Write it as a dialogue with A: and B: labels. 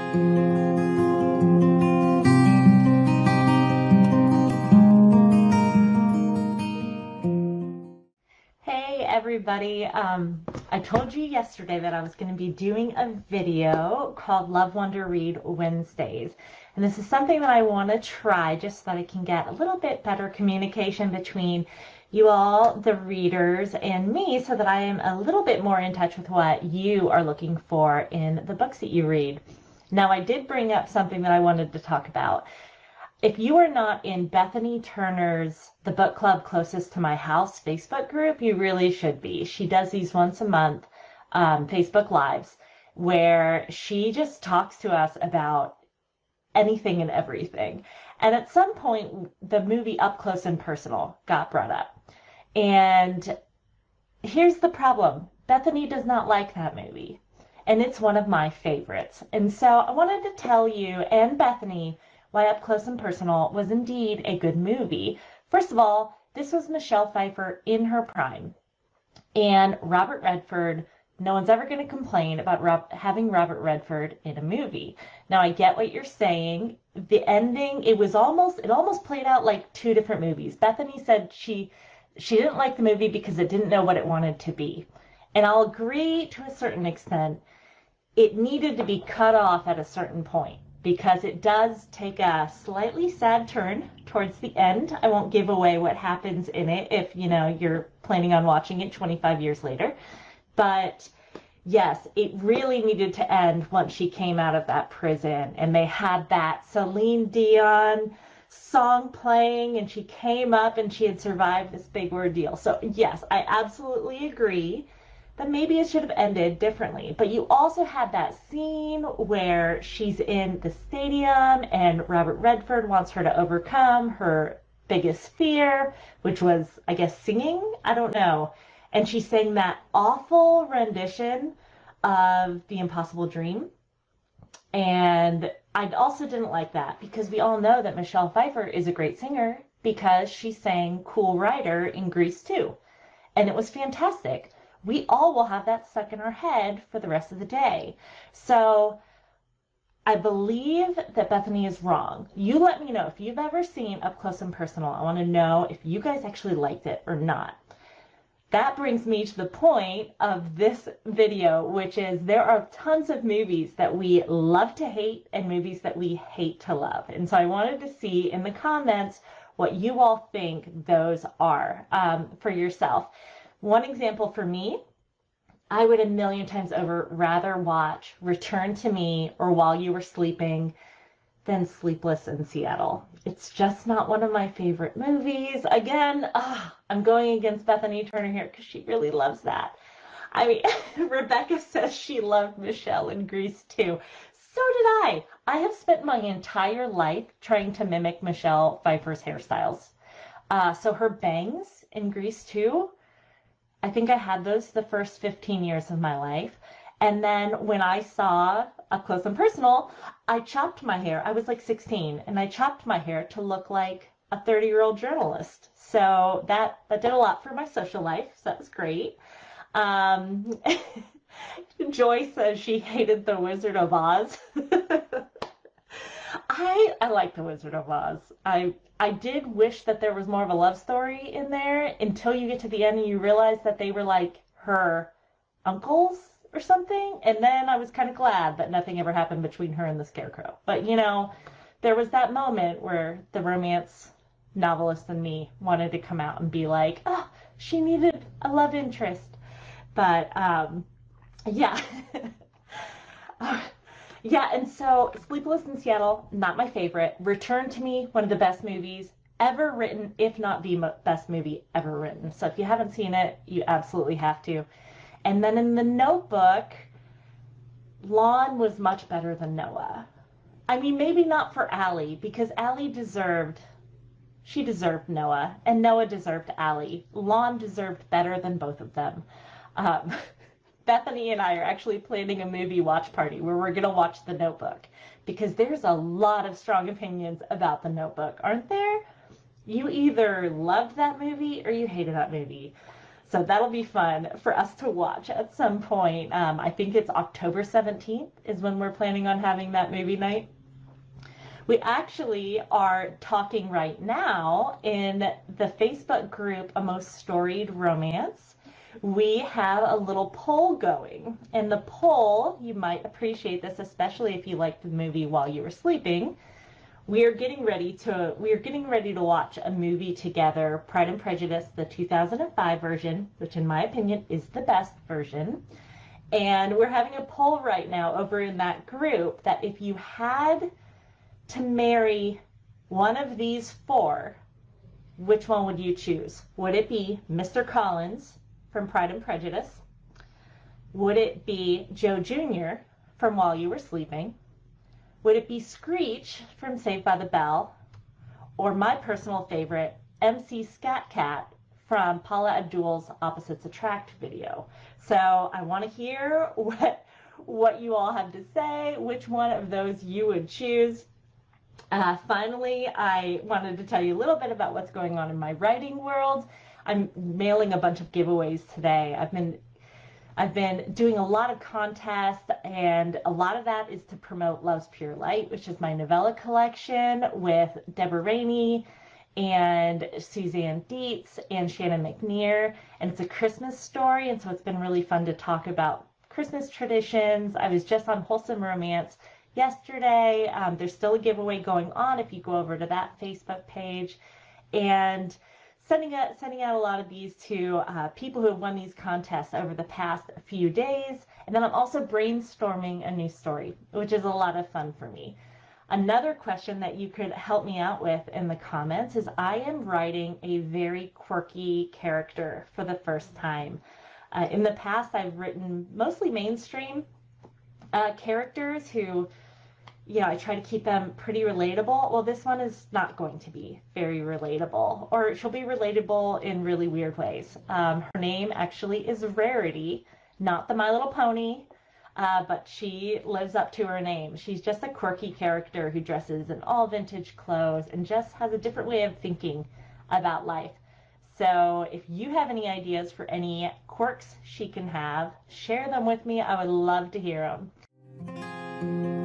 A: Hey everybody, I told you yesterday that I was going to be doing a video called Love Wonder Read Wednesdays. And this is something that I want to try just so that I can get a little bit better communication between you all, the readers, and me, so that I am a little bit more in touch with what you are looking for in the books that you read. Now, I did bring up something that I wanted to talk about. If you are not in Bethany Turner's The Book Club Closest to My House Facebook group, you really should be. She does these once a month Facebook Lives where she just talks to us about anything and everything. And at some point, the movie Up Close and Personal got brought up. And here's the problem. Bethany does not like that movie. And it's one of my favorites. And so I wanted to tell you and Bethany why Up Close and Personal was indeed a good movie. First of all, this was Michelle Pfeiffer in her prime. And Robert Redford, no one's ever going to complain about having Robert Redford in a movie. Now, I get what you're saying. The ending, it almost played out like two different movies. Bethany said she didn't like the movie because it didn't know what it wanted to be. And I'll agree to a certain extent. It needed to be cut off at a certain point, because it does take a slightly sad turn towards the end. I won't give away what happens in it if, you're planning on watching it 25 years later. But yes, it really needed to end once she came out of that prison and they had that Celine Dion song playing and she came up and she had survived this big ordeal. So yes, I absolutely agree that maybe it should have ended differently. But you also had that scene where she's in the stadium and Robert Redford wants her to overcome her biggest fear, which was, I guess, singing? I don't know. And she sang that awful rendition of The Impossible Dream. And I also didn't like that because we all know that Michelle Pfeiffer is a great singer because she sang Cool Rider in Grease 2. And it was fantastic. We all will have that stuck in our head for the rest of the day. So I believe that Bethany is wrong. You let me know if you've ever seen Up Close and Personal. I want to know if you guys actually liked it or not. That brings me to the point of this video, which is there are tons of movies that we love to hate and movies that we hate to love. And so I wanted to see in the comments what you all think those are for yourself. One example for me, I would a million times over rather watch Return to Me or While You Were Sleeping than Sleepless in Seattle. It's just not one of my favorite movies. Again, I'm going against Bethany Turner here because she really loves that. I mean, Rebecca says she loved Michelle in Grease too. So did I. I have spent my entire life trying to mimic Michelle Pfeiffer's hairstyles. So her bangs in Grease 2, I think I had those the first 15 years of my life. And then when I saw Up Close and Personal, I chopped my hair. I was like 16, and I chopped my hair to look like a 30-year-old journalist. So that did a lot for my social life, so that was great. Joy says she hated The Wizard of Oz. I like The Wizard of Oz. I did wish that there was more of a love story in there until you get to the end and you realize that they were like her uncles or something. And then I was kind of glad that nothing ever happened between her and the Scarecrow. But, there was that moment where the romance novelist in me wanted to come out and be like, oh, she needed a love interest. But, yeah. Yeah, and so Sleepless in Seattle, not my favorite. Return to Me, one of the best movies ever written, if not the best movie ever written. So if you haven't seen it, you absolutely have to. And then in The Notebook, Lon was much better than Noah. I mean, maybe not for Allie, because Allie deserved Noah, and Noah deserved Allie. Lon deserved better than both of them. Bethany and I are actually planning a movie watch party where we're going to watch The Notebook because there's a lot of strong opinions about The Notebook, aren't there? You either loved that movie or you hated that movie. So that'll be fun for us to watch at some point. I think it's October 17th is when we're planning on having that movie night. We actually are talking right now in the Facebook group, A Most Storied Romance. We have a little poll going. And the poll, you might appreciate this, especially if you liked the movie while you were sleeping. We are getting ready to watch a movie together, Pride and Prejudice, the 2005 version, which in my opinion is the best version. And we're having a poll right now over in that group that if you had to marry one of these four, which one would you choose? Would it be Mr. Collins from Pride and Prejudice? Would it be Joe Jr. from While You Were Sleeping? Would it be Screech from Saved by the Bell? Or my personal favorite, MC Scat Cat from Paula Abdul's Opposites Attract video? So I want to hear what you all have to say, which one of those you would choose. Finally, I wanted to tell you a little bit about what's going on in my writing world. I'm mailing a bunch of giveaways today. I've been doing a lot of contests, and a lot of that is to promote Love's Pure Light, which is my novella collection with Deborah Rainey and Suzanne Dietz and Shannon McNear. And it's a Christmas story, and so it's been really fun to talk about Christmas traditions. I was just on Wholesome Romance yesterday. There's still a giveaway going on if you go over to that Facebook page, and sending out a lot of these to people who have won these contests over the past few days. And then I'm also brainstorming a new story, which is a lot of fun for me. Another question that you could help me out with in the comments is I am writing a very quirky character for the first time. In the past, I've written mostly mainstream characters who, I try to keep them pretty relatable. Well, this one is not going to be very relatable, or she'll be relatable in really weird ways. Her name actually is Rarity, not the My Little Pony, but she lives up to her name. She's just a quirky character who dresses in all vintage clothes and just has a different way of thinking about life. So if you have any ideas for any quirks she can have, share them with me. I would love to hear them.